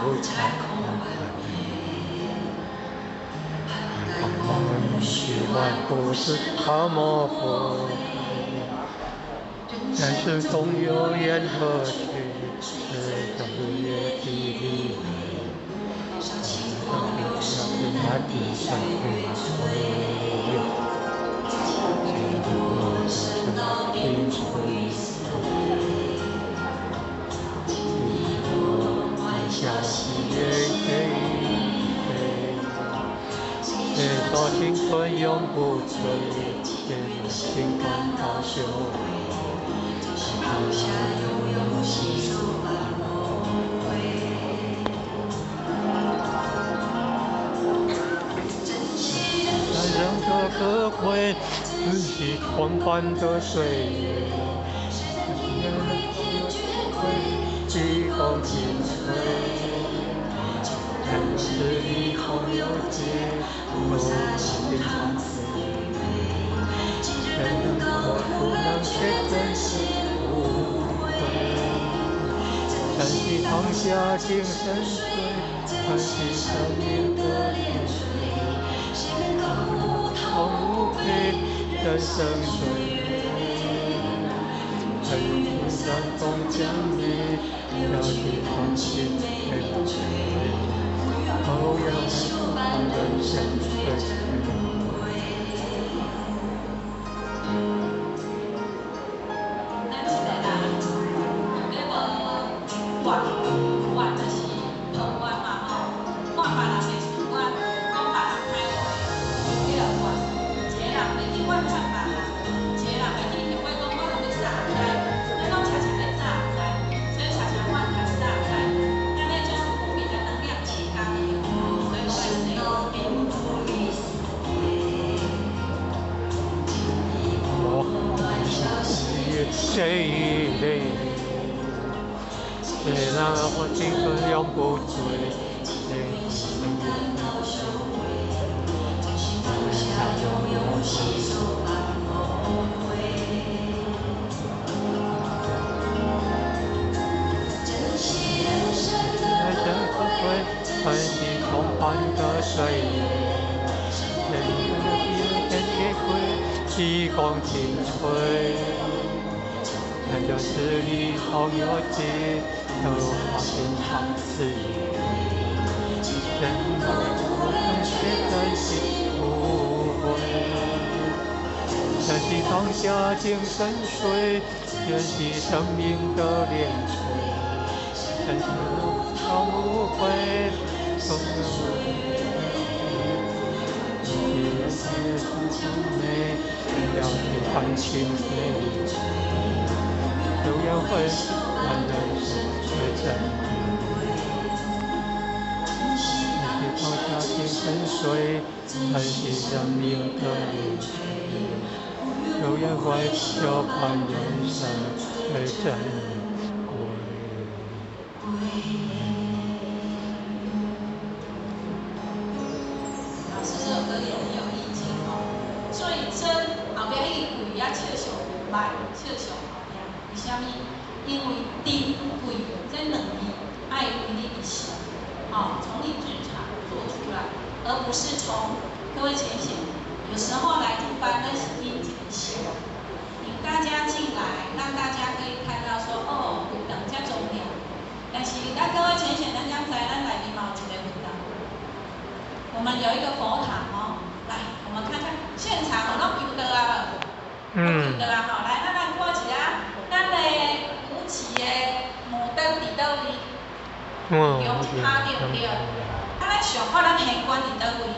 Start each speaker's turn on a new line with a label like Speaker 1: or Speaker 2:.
Speaker 1: 无常空虚幻不是好模糊，人生中有缘何去？是种日月地里，那地上去吹，听吹。小溪月多青春永不醉，星光高修。人的可贵，珍惜狂欢的岁月。急风轻吹，人是以后有结，都经常飞。人我不能却珍惜无悔，珍惜当下精神水，珍惜生命的年岁，无痛无悔，人生水。在云上风将你了解放弃美丽，后有人生水。谁泪？谁让我青春永不醉？谁珍惜同欢的岁月，人间铁轨，急风轻吹。人的诗里好有节，都好心肠思意。人不能却珍惜无悔，珍惜当下精神水，珍惜生命的年岁，珍惜无常无悔，总有一些是真美，了解感情美。有缘会，看人生最珍贵。珍惜当下精神水，珍惜生命的年岁。有缘会，就看人生最珍贵。
Speaker 2: 老师这首歌也很有意境哦，所以真后边迄个贵啊，笑上歹，笑上。为什么？因为低贵这两字爱为你一想，从你职场做出来，而不是从各位浅显。有时候来读班那是应景秀，引大家进来，让大家可以看到说，哦，活动这重要。但是咱各位浅显，咱刚才咱来宾嘛有一个活动，我们有一个佛堂哦，来，我们看看现场我拢有得啊，有得啊，好，来，咱来过一下。咱的古市的牡丹伫倒位？用一拍对不对？咱来上好咱县官伫倒位？